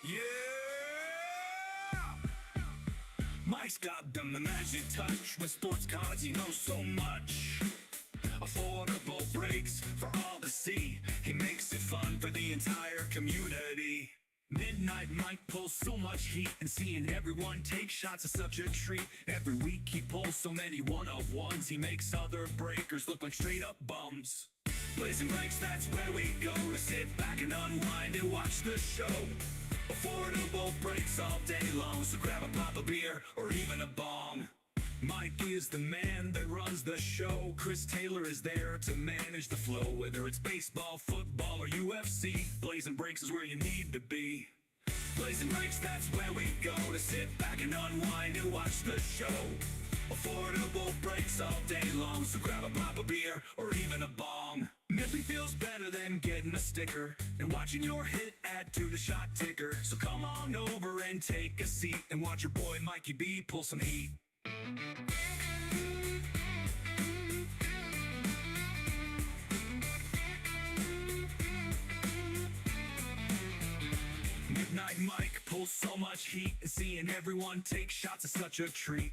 Yeah! Mike's got the magic touch. With sports cards, he knows so much. Affordable breaks for all to see. He makes it fun for the entire community. Midnight Mike pulls so much heat, and seeing everyone take shots is such a treat. Every week he pulls so many one-of-ones, he makes other breakers look like straight up bums. Blazing Breaks, that's where we go to sit back and unwind and watch the show. Affordable breaks all day long, so grab a pop of beer or even a bong. Mike is the man that runs the show. Chris Taylor is there to manage the flow. Whether it's baseball, football, or UFC, Blazing Breaks is where you need to be. Blazing Breaks, that's where we go to sit back and unwind and watch the show. Affordable breaks all day long, so grab a pop of beer or even a bong. Nothing feels better than getting a sticker and watching your hit add to the shot ticker. So come on over and take a seat and watch your boy Mikey B pull some heat. Midnight Mike pulls so much heat, and seeing everyone take shots is such a treat.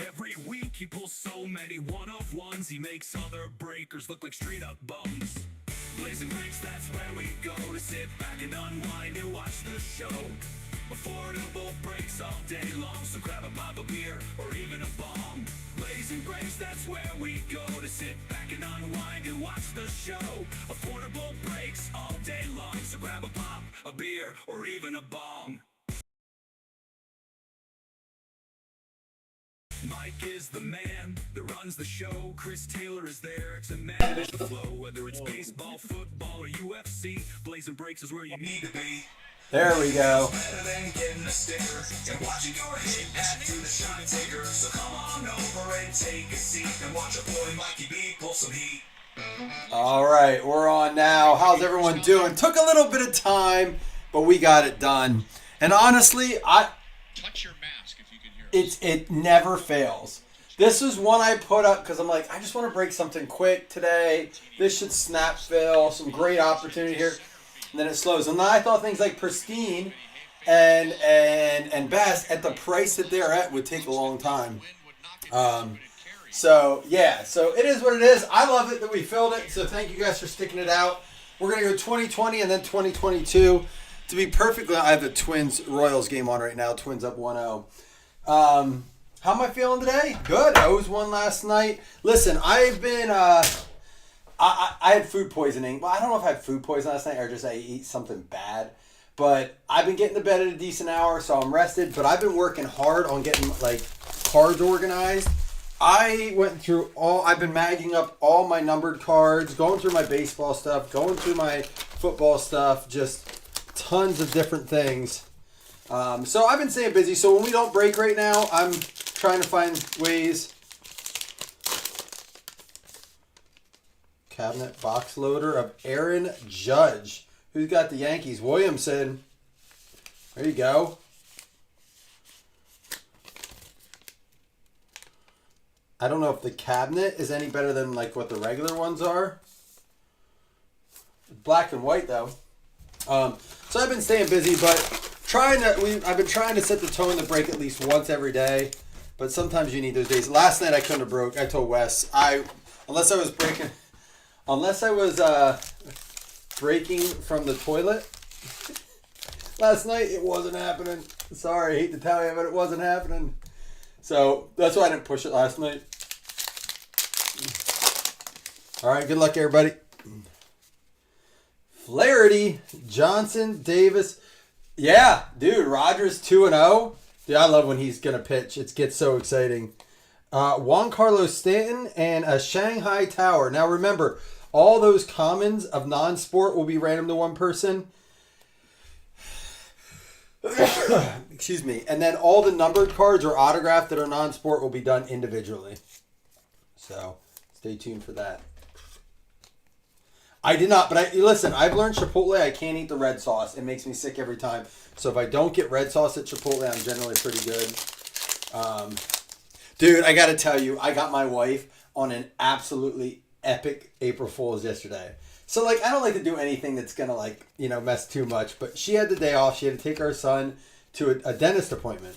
Every week he pulls so many one-of-ones, he makes other breakers look like straight up bums. Blazing Breaks, that's where we go to sit back and unwind and watch the show. Affordable breaks all day long, so grab a pop of beer or even a bong. Blazing Breaks, that's where we go to sit back and unwind and watch the show. Affordable breaks all day long, so grab a pop, a beer, or even a bong. Mike is the man that runs the show. Chris Taylor is there to manage the flow. Whether it's baseball, football, or UFC, Blazing Breaks is where you need to be. There we go. Better than getting a sticker and watching your hit add to the shot taker. So come on over and take a seat and watch your boy Mikey B pull some heat. All right, we're on now. How's everyone doing? Took a little bit of time, but we got it done. And honestly, Touch your mask if you can hear us. it never fails. This is one I put up because I'm like, I just want to break something quick today. This should snap fill, some great opportunity here. And then it slows. And then I thought things like Pristine and Best at the price that they're at would take a long time. So it is what it is. I love it that we filled it. So thank you guys for sticking it out. We're going to go 2020 and then 2022. To be perfectly, I have the Twins Royals game on right now. Twins up 1-0. How am I feeling today? Good. I was one last night. Listen, I've been... I had food poisoning. Well, I don't know if I had food poisoning last night or just I ate something bad. But I've been getting to bed at a decent hour, so I'm rested. But I've been working hard on getting cards organized. I went through I've been magging up all my numbered cards, going through my baseball stuff, going through my football stuff, just tons of different things. So I've been staying busy. So when we don't break right now, I'm trying to find ways. Cabinet box loader of Aaron Judge. Who's got the Yankees? Williamson. There you go. I don't know if the cabinet is any better than what the regular ones are. Black and white though. So I've been staying busy, but I've been trying to set the tone to break at least once every day. But sometimes you need those days. Last night I couldn't have broke. I told Wes unless I was breaking from the toilet. Last night it wasn't happening. Sorry, I hate to tell you, but it wasn't happening. So that's why I didn't push it last night. All right, good luck, everybody. Flaherty, Johnson, Davis. Yeah, dude, Rogers 2-0. Dude, I love when he's going to pitch. It gets so exciting. Juan Carlos Stanton and a Shanghai Tower. Now remember, all those commons of non-sport will be random to one person. Excuse me. And then all the numbered cards or autographed that are non-sport will be done individually. So stay tuned for that. I did not, but listen, I've learned Chipotle, I can't eat the red sauce. It makes me sick every time. So if I don't get red sauce at Chipotle, I'm generally pretty good. Dude, I got to tell you, I got my wife on an absolutely epic April Fool's yesterday. So, like, I don't like to do anything that's going to, like, you know, mess too much. But she had the day off. She had to take our son to a dentist appointment.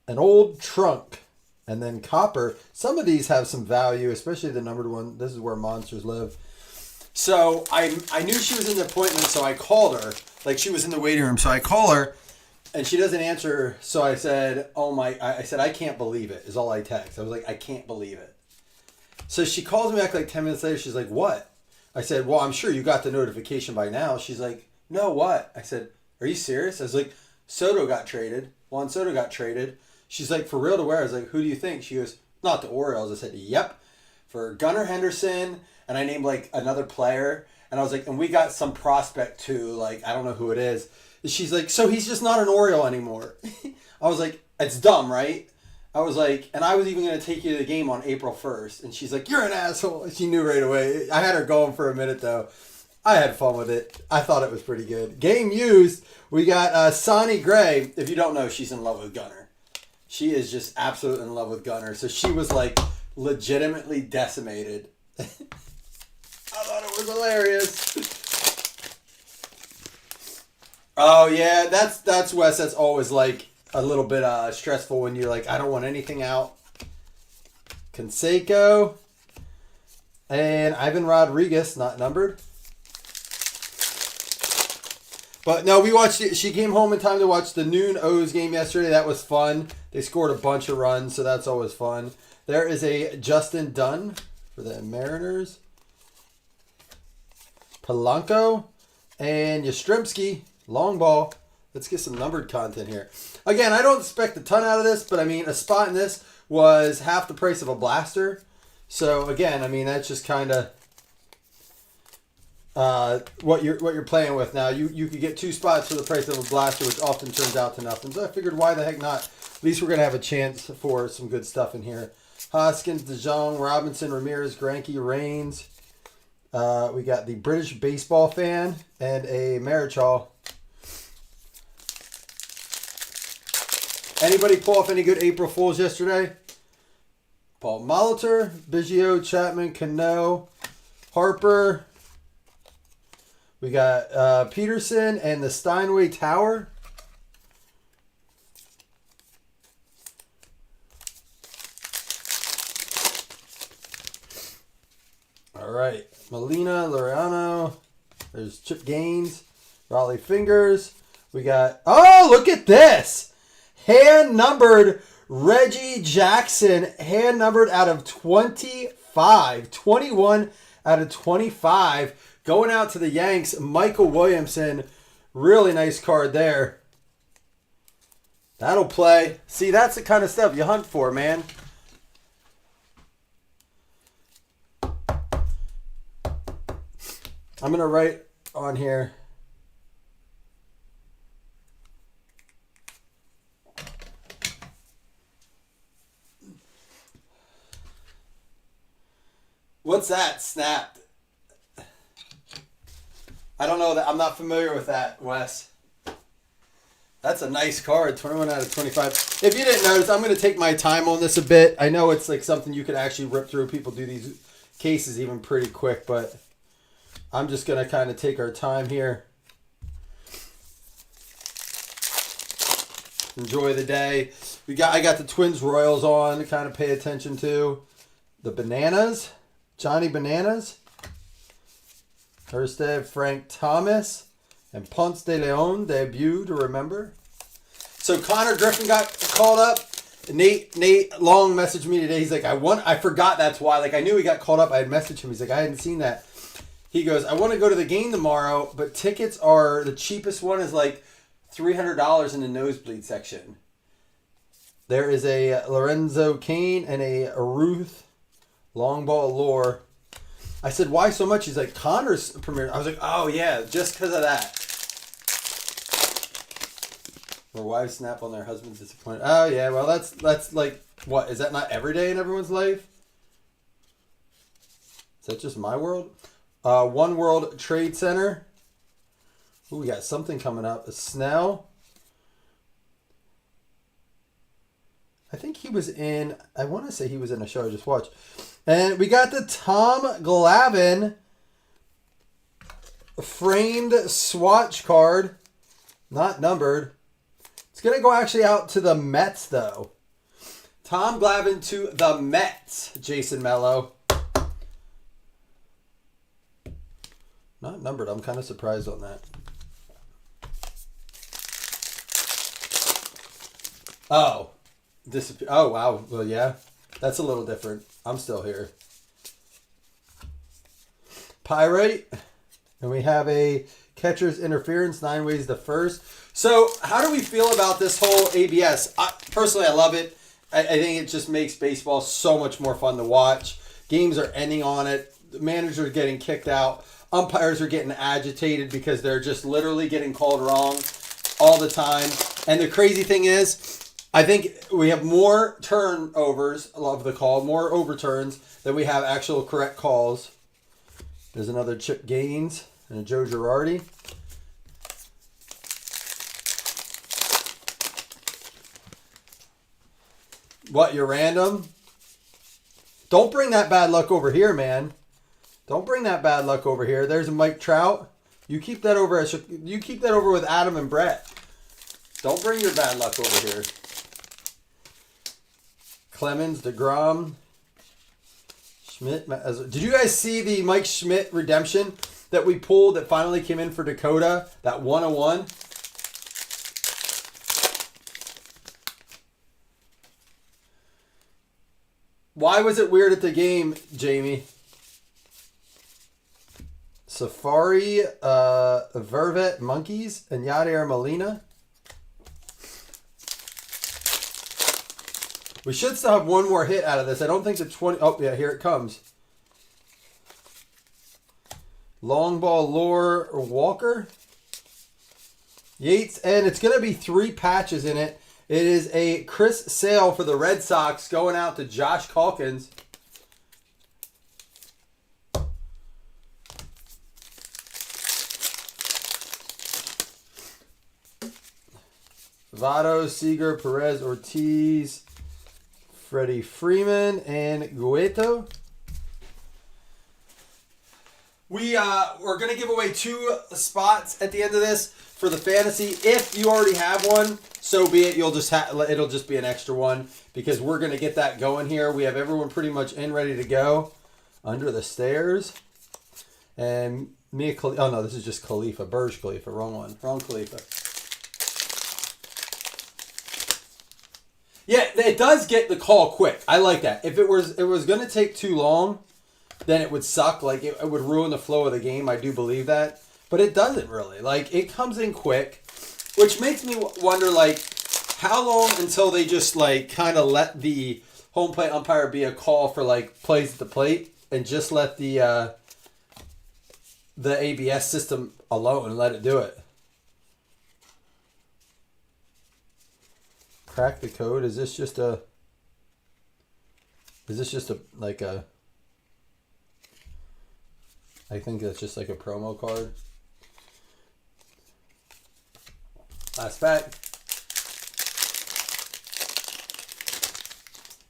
An old trunk. And then copper. Some of these have some value, especially the numbered one. This is where monsters live. So I knew she was in the appointment, so I called her. Like, she was in the waiting room, so I call her, and she doesn't answer. So I said, I said, I can't believe it, is all I text. I was like, I can't believe it. So she calls me back like 10 minutes later. She's like, what? I said, well, I'm sure you got the notification by now. She's like, no, what? I said, are you serious? I was like, Soto got traded. Juan Soto got traded. She's like, for real to where? I was like, who do you think? She goes, not the Orioles. I said, yep. For Gunnar Henderson, and I named like another player. And I was like, and we got some prospect too. Like, I don't know who it is. And she's like, so he's just not an Oriole anymore. I was like, it's dumb, right? I was like, and I was even going to take you to the game on April 1st. And she's like, you're an asshole. She knew right away. I had her going for a minute though. I had fun with it. I thought it was pretty good. Game used. We got Sonny Gray. If you don't know, she's in love with Gunnar. She is just absolutely in love with Gunnar. So she was like legitimately decimated. I thought it was hilarious. Oh yeah, that's Wes. That's always like a little bit stressful when you're like, I don't want anything out. Canseco and Ivan Rodriguez, not numbered. But no, we watched it. She came home in time to watch the noon O's game yesterday. That was fun. They scored a bunch of runs, so that's always fun. There is a Justin Dunn for the Mariners. Polanco and Yastrzemski, long ball. Let's get some numbered content here. Again, I don't expect a ton out of this, but I mean, a spot in this was half the price of a blaster. So again, I mean, that's just kind of what you're playing with now. You could get 2 spots for the price of a blaster, which often turns out to nothing. So I figured, why the heck not? At least we're gonna have a chance for some good stuff in here. Hoskins, DeJong, Robinson, Ramirez, Greinke, Raines. We got the British baseball fan and a Marichal. Anybody pull off any good April Fools yesterday? Paul Molitor, Biggio, Chapman, Cano, Harper. We got Peterson and the Steinway Tower. All right. Molina, Laureano. There's Chip Gaines. Raleigh Fingers. We got... Oh, look at this! Hand-numbered Reggie Jackson. Hand-numbered out of 25. 21 out of 25. Going out to the Yanks. Michael Williamson. Really nice card there. That'll play. See, that's the kind of stuff you hunt for, man. I'm going to write on here. What's that? Snapped. I don't know that. I'm not familiar with that, Wes. That's a nice card. 21 out of 25. If you didn't notice, I'm going to take my time on this a bit. I know it's like something you could actually rip through. People do these cases even pretty quick, but I'm just going to kind of take our time here. Enjoy the day. I got the Twins Royals on to kind of pay attention to. The Bananas. Johnny Bananas. Erstad, Frank Thomas. And Ponce de Leon debut to remember. So Connor Griffin got called up. Nate Long messaged me today. He's like, I forgot that's why. Like, I knew he got called up. I had messaged him. He's like, I hadn't seen that. He goes, I want to go to the game tomorrow, but tickets are, the cheapest one is like $300 in the nosebleed section. There is a Lorenzo Kane and a Ruth long ball lore. I said, why so much? He's like, Connor's premiere. I was like, oh yeah, just because of that. Or wives snap on their husband's disappointment. Oh yeah, well that's like, what, is that not every day in everyone's life? Is that just my world? One World Trade Center. Ooh, we got something coming up. A Snell. I think he was in, I want to say he was in a show I just watched. And we got the Tom Glavine framed swatch card. Not numbered. It's going to go actually out to the Mets, though. Tom Glavine to the Mets, Jason Mello. Not numbered. I'm kind of surprised on that. Oh. Oh, wow. Well, yeah. That's a little different. I'm still here. Pyrite. And we have a catcher's interference, 9 ways to first. So, how do we feel about this whole ABS? Personally, I love it. I think it just makes baseball so much more fun to watch. Games are ending on it. The managers are getting kicked out. Umpires are getting agitated because they're just literally getting called wrong all the time. And the crazy thing is, I think we have more turnovers of the call, more overturns than we have actual correct calls. There's another Chip Gaines and a Joe Girardi. What, you're random? Don't bring that bad luck over here, man. Don't bring that bad luck over here. There's a Mike Trout. You keep that over. You keep that over with Adam and Brett. Don't bring your bad luck over here. Clemens, DeGrom, Schmidt. Did you guys see the Mike Schmidt redemption that we pulled that finally came in for Dakota? That 101. Why was it weird at the game, Jamie? Safari, Vervet Monkeys, and Yadier Molina. We should still have one more hit out of this. I don't think the 20... Oh, yeah, here it comes. Long ball lure Walker. Yates, and it's going to be 3 patches in it. It is a Chris Sale for the Red Sox going out to Josh Calkins. Votto, Seager, Perez, Ortiz, Freddie Freeman, and Gueto. We're going to give away 2 spots at the end of this for the fantasy. If you already have one, so be it. You'll just it'll just be an extra one because we're going to get that going here. We have everyone pretty much in, ready to go. Under the Stairs. And Mia Khalifa. Oh, no, this is just Khalifa. Burj Khalifa. Wrong one. Wrong Khalifa. Yeah, it does get the call quick. I like that. If it was going to take too long, then it would suck. Like, it would ruin the flow of the game. I do believe that. But it doesn't really. Like, it comes in quick, which makes me wonder, like, how long until they just, like, kind of let the home plate umpire be a call for, like, plays at the plate and just let the ABS system alone and let it do it. Crack the code. Is this just a like a, I think that's just like a promo card. Last pack.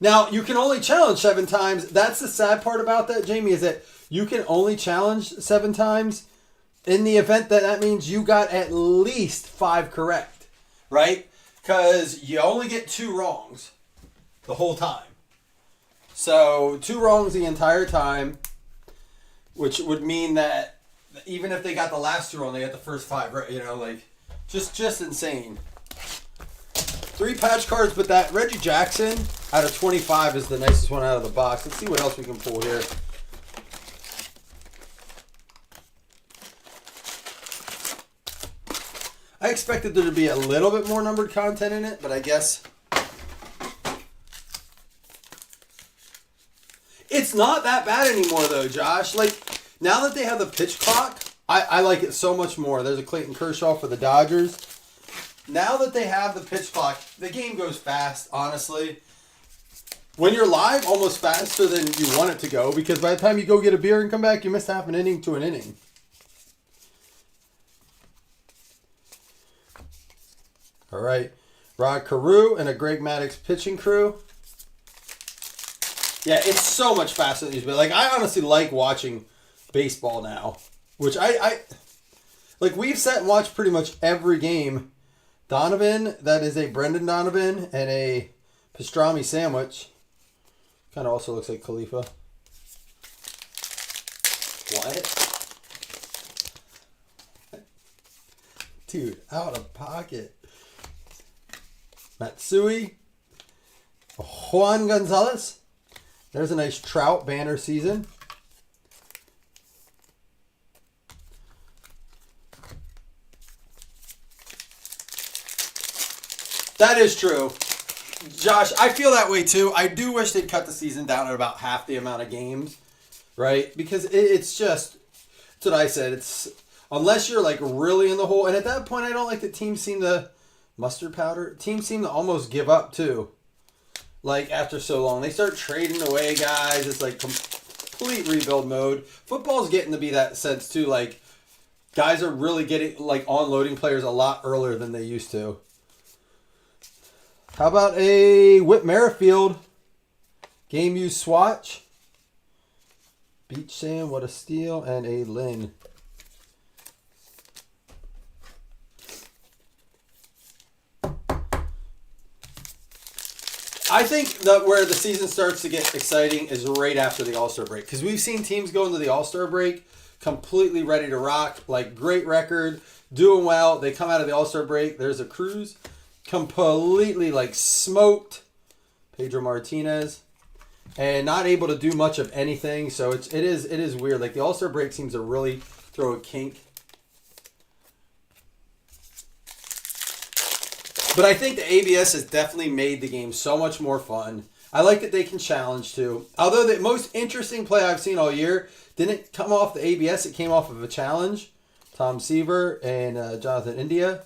Now, you can only challenge 7 times. That's the sad part about that, Jamie, is that you can only challenge 7 times. In the event that means you got at least 5 correct, right? Because you only get 2 wrongs the whole time. So 2 wrongs the entire time, which would mean that even if they got the last 2 wrong, they got the first 5 right. You know, like just insane. 3 patch cards, but that Reggie Jackson out of 25 is the nicest one out of the box. Let's see what else we can pull here. I expected there to be a little bit more numbered content in it, but I guess it's not that bad anymore, though, Josh. Like, now that they have the pitch clock, I like it so much more. There's a Clayton Kershaw for the Dodgers. Now that they have the pitch clock, the game goes fast, honestly. When you're live, almost faster than you want it to go, because by the time you go get a beer and come back, you missed half an inning to an inning. All right. Rod Carew and a Greg Maddux pitching crew. Yeah, it's so much faster than it used to be. Like, I honestly like watching baseball now, which I like, we've sat and watched pretty much every game. Donovan, that is a Brendan Donovan and a pastrami sandwich. Kind of also looks like Khalifa. What? Dude, out of pocket. Matsui. Juan Gonzalez. There's a nice Trout banner season. That is true. Josh, I feel that way too. I do wish they'd cut the season down at about half the amount of games, right? Because it's just, that's what I said. It's, unless you're like really in the hole, and at that point I don't like that teams seem to, mustard powder, teams seem to almost give up too. Like, after so long. They start trading away guys. It's like complete rebuild mode. Football's getting to be that sense too. Like, guys are really getting, like, unloading players a lot earlier than they used to. How about a Whit Merrifield game use swatch? Beach Sand, what a steal, and a Lynn. I think that where the season starts to get exciting is right after the All-Star break. Because we've seen teams go into the All-Star break completely ready to rock. Like, great record, doing well. They come out of the All-Star break. There's a Cruz. Completely, like, smoked. Pedro Martinez. And not able to do much of anything. So it is weird. Like, the All-Star break seems to really throw a kink. But I think the ABS has definitely made the game so much more fun. I like that they can challenge too. Although the most interesting play I've seen all year didn't come off the ABS, it came off of a challenge. Tom Seaver and Jonathan India.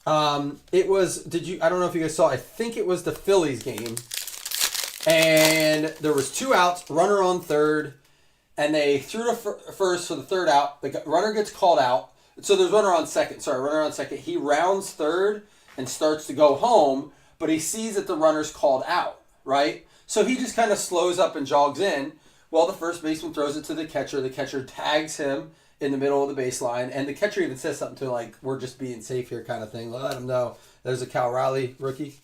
It was, I don't know if you guys saw, I think it was the Phillies game. And there was 2 outs, runner on third, and they threw to first for the third out. The runner gets called out. So there's runner on second. He rounds third and starts to go home, but he sees that the runner's called out, right? So he just kind of slows up and jogs in. Well, the first baseman throws it to the catcher. The catcher tags him in the middle of the baseline, and the catcher even says something to him like, "We're just being safe here," kind of thing. Let him know there's a Cal Raleigh rookie.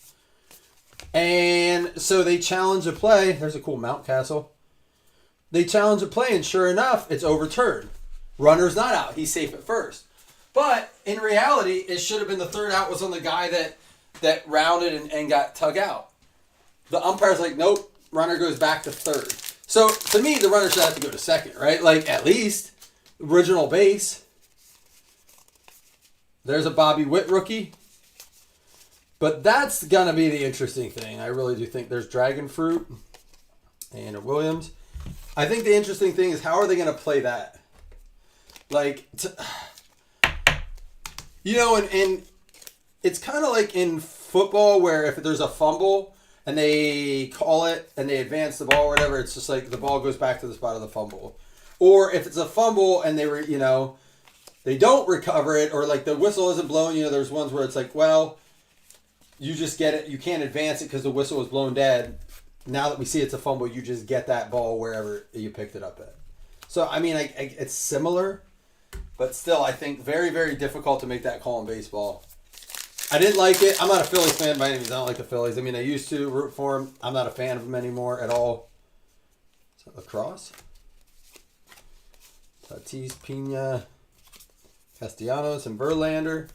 And so they challenge a play. There's a cool Mountcastle. They challenge a play, and sure enough, it's overturned. Runner's not out. He's safe at first. But in reality, it should have been the third out was on the guy that rounded and got tug out. The umpire's like, nope, runner goes back to third. So to me, the runner should have to go to second, right? Like, at least original base. There's a Bobby Witt rookie. But that's going to be the interesting thing. I really do think there's Dragon Fruit and a Williams. I think the interesting thing is how are they going to play that? Like, you know, and it's kind of like in football where if there's a fumble and they call it and they advance the ball or whatever, it's just like the ball goes back to the spot of the fumble. Or if it's a fumble and they don't recover it, or like the whistle isn't blown, there's ones where it's like, well, you just get it. You can't advance it because the whistle was blown dead. Now that we see it's a fumble, you just get that ball wherever you picked it up at. So, I mean, it's similar, but still, I think very, very difficult to make that call in baseball. I didn't like it. I'm not a Phillies fan by any means. I don't like the Phillies. I mean, I used to root for them. I'm not a fan of them anymore at all. Is that lacrosse? Tatis, Pena, Castellanos, and Verlander.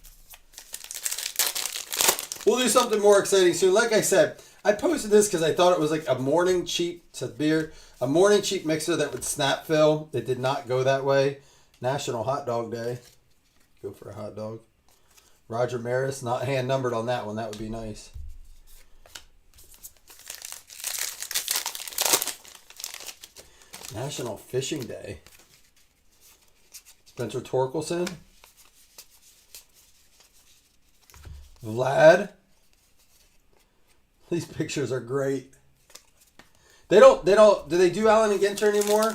We'll do something more exciting soon. Like I said, I posted this because I thought it was like a morning cheap mixer that would snap fill. It did not go that way. National Hot Dog Day. Go for a hot dog. Roger Maris, not hand numbered on that one. That would be nice. National Fishing Day. Spencer Torkelson. Vlad. These pictures are great. Do they do Allen and Ginter anymore?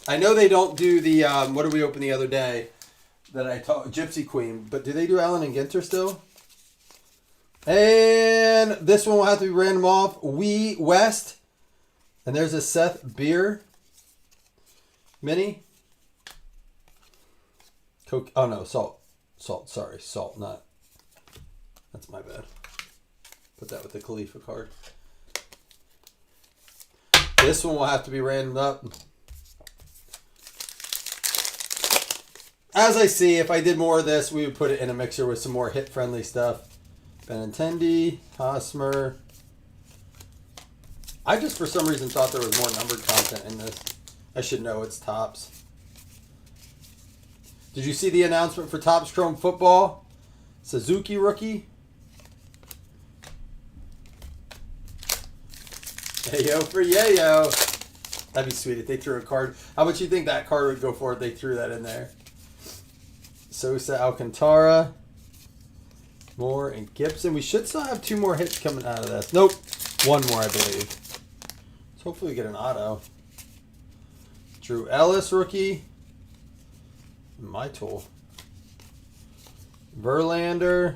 I know they don't do the, what did we open the other day that I taught, Gypsy Queen, but do they do Allen and Ginter still? And this one will have to be random off. We West. And there's a Seth Beer mini. Coke. Oh no, salt. Salt, sorry. Salt, not. That's my bad. Put that with the Khalifa card. This one will have to be random up. As I see, if I did more of this, we would put it in a mixer with some more hit-friendly stuff. Benintendi, Hosmer. I just, for some reason, thought there was more numbered content in this. I should know it's Topps. Did you see the announcement for Topps Chrome Football? Suzuki rookie. Yayo for Yayo. That'd be sweet if they threw a card. How much do you think that card would go for if they threw that in there? Sosa, Alcantara. Moore and Gibson. We should still have 2 more hits coming out of this. Nope. 1 more, I believe. So hopefully we get an auto. Drew Ellis, rookie. My tool. Verlander.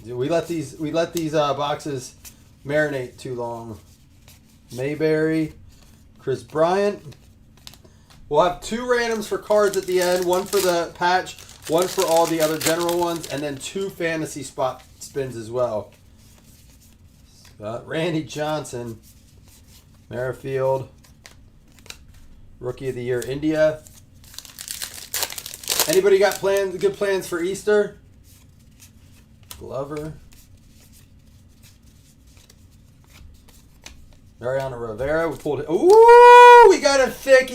We let these boxes marinate too long. Mayberry, Chris Bryant. We'll have 2 randoms for cards at the end. 1 for the patch, 1 for all the other general ones, and then 2 fantasy spot spins as well. Randy Johnson, Merrifield, Rookie of the Year, India. Anybody got good plans for Easter? Glover. Mariano Rivera. We pulled it. Ooh, we got a thick.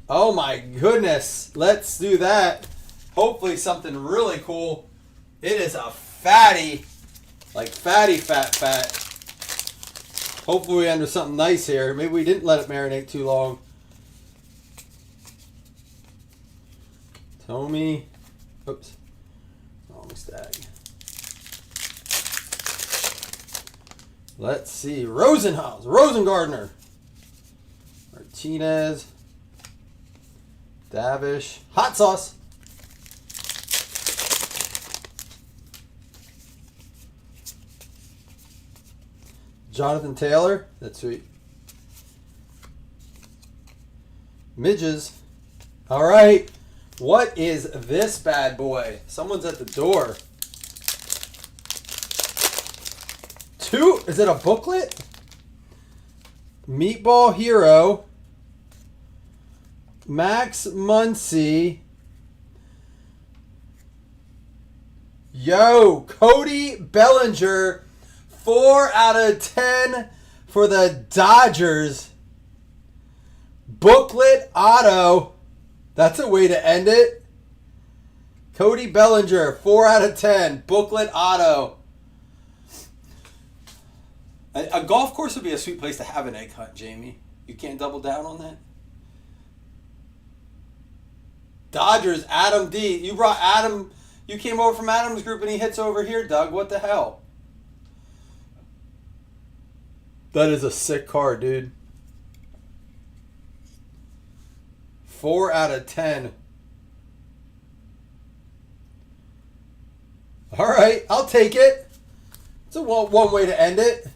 Oh my goodness. Let's do that. Hopefully something really cool. It is a fatty. Like fatty, fat. Hopefully we end with something nice here. Maybe we didn't let it marinate too long. Tommy. Oops. Wrong stag. Let's see. Rosengardner. Martinez. Davish. Hot sauce. Jonathan Taylor. That's sweet. Midges. All right. What is this bad boy? Someone's at the door. 2. Is it a booklet? Meatball Hero. Max Muncy. Yo, Cody Bellinger. 4 out of 10 for the Dodgers. Booklet auto. That's a way to end it. Cody Bellinger, 4 out of 10. Booklet auto. A golf course would be a sweet place to have an egg hunt, Jamie. You can't double down on that? Dodgers, Adam D. You brought Adam. You came over from Adam's group and he hits over here, Doug. What the hell? That is a sick card, dude. 4 out of 10. All right, I'll take it. It's a one way to end it.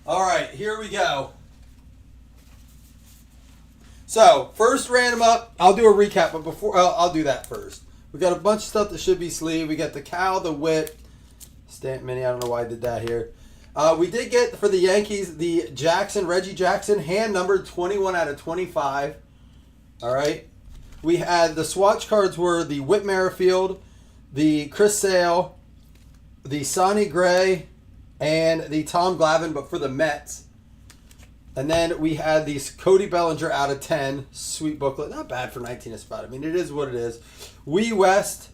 All right, here we go. So, first random up. I'll do a recap, but before I'll do that first. We got a bunch of stuff that should be sleeved. We got the Cal, the Wit, Stamp Mini. I don't know why I did that here. We did get, for the Yankees, the Reggie Jackson, hand numbered 21 out of 25. All right. We had the swatch cards were the Whit Merrifield, the Chris Sale, the Sonny Gray, and the Tom Glavine, but for the Mets. And then we had these Cody Bellinger out of 10. Sweet booklet. Not bad for 19 a spot. I mean, it is what it is. We West,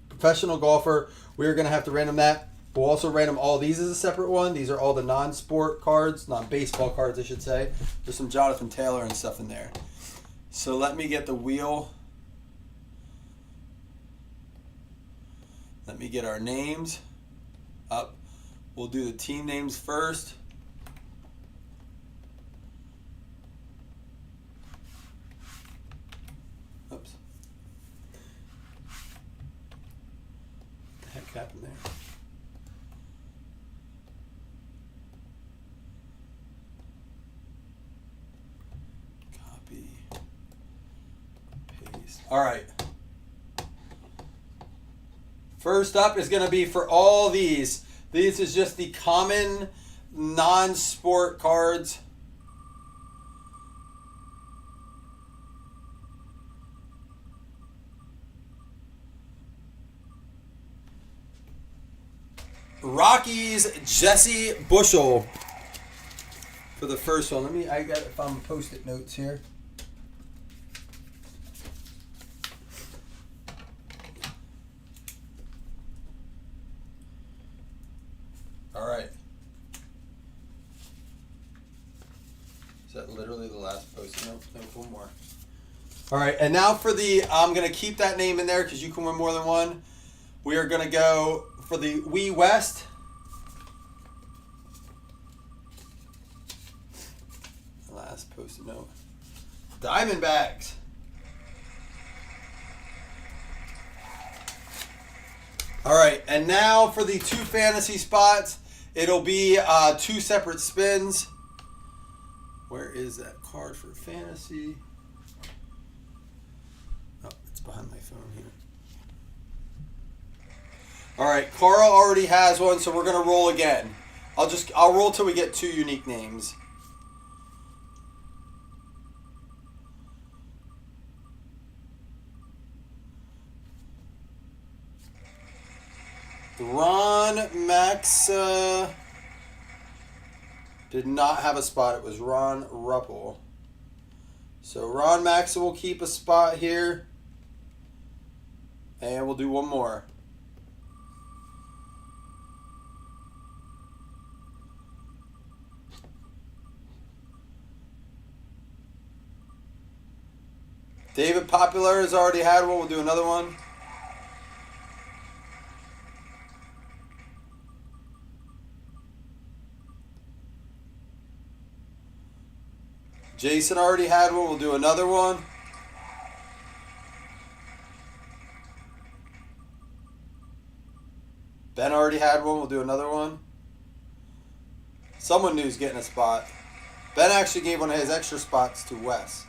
professional golfer. We're going to have to random that. We'll also random all these as a separate one. These are all the non-sport cards, non-baseball cards, I should say. There's some Jonathan Taylor and stuff in there. So let me get the wheel. Let me get our names up. We'll do the team names first. happened there? Copy. Paste. All right. First up is going to be for all these. These is just the common non-sport cards. Rockies Jesse Bushel for the first one. I got to find post-it notes here. All right. Is that literally the last post-it note? No, one more. All right, and now for the, I'm going to keep that name in there because you can win more than one. We are going to go for the Wee West. Last post-it note. Diamondbacks. All right, and now for the 2 fantasy spots, it'll be 2 separate spins. Where is that card for fantasy? Oh, it's behind my phone here. All right, Carl already has one, so we're gonna roll again. I'll roll till we get 2 unique names. Ron Maxa did not have a spot. It was Ron Ruppel. So Ron Maxa will keep a spot here. And we'll do one more. David Popular has already had one. We'll do another one. Jason already had one. We'll do another one. Ben already had one. We'll do another one. Someone new's getting a spot. Ben actually gave one of his extra spots to Wes.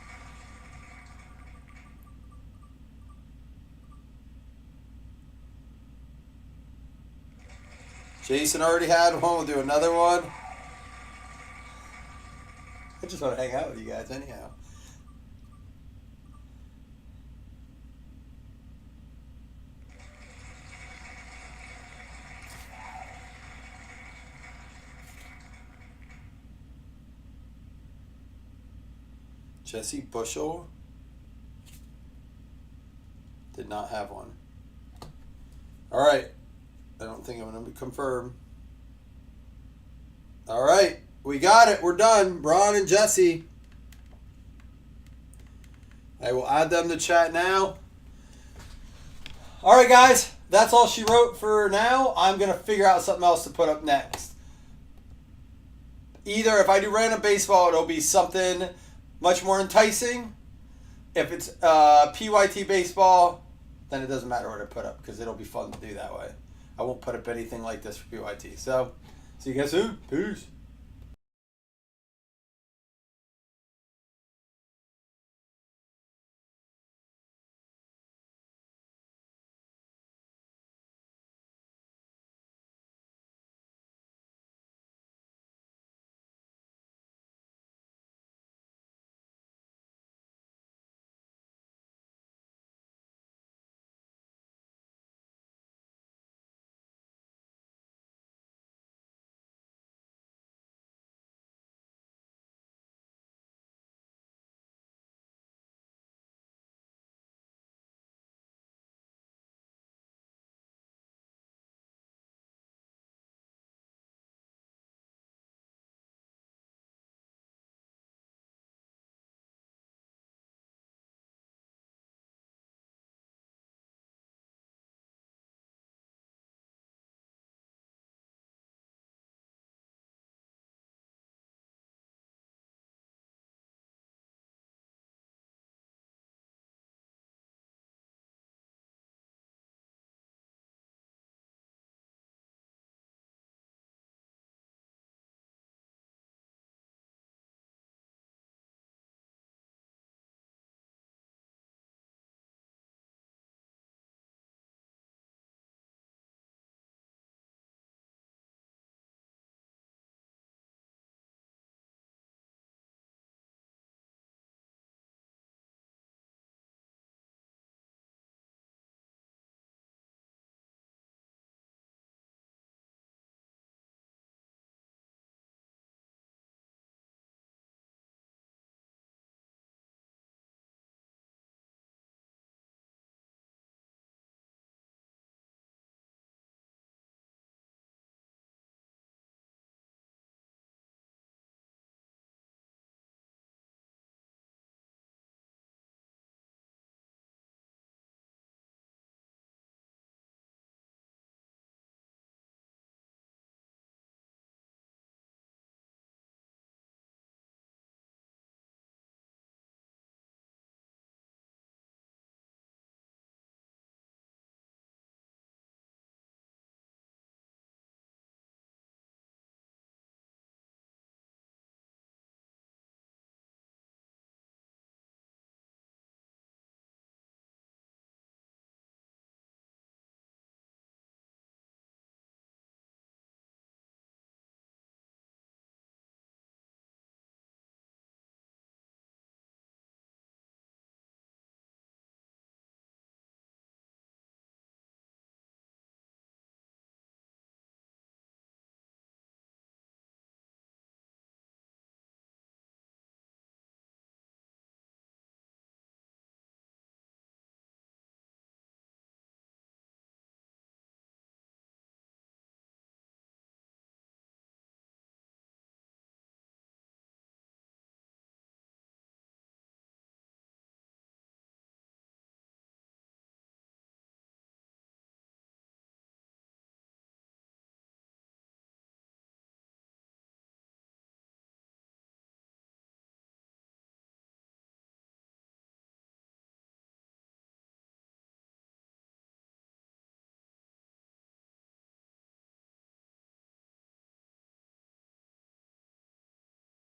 Jason already had one. We'll do another one. I just want to hang out with you guys anyhow. Jesse Bushel did not have one. All right. I don't think I'm going to confirm. All right. We got it. We're done. Braun and Jesse. I will add them to chat now. All right, guys. That's all she wrote for now. I'm going to figure out something else to put up next. Either if I do random baseball, it'll be something much more enticing. If it's PYT baseball, then it doesn't matter what I put up because it'll be fun to do that way. I won't put up anything like this for PYT. So, see you guys soon. Peace.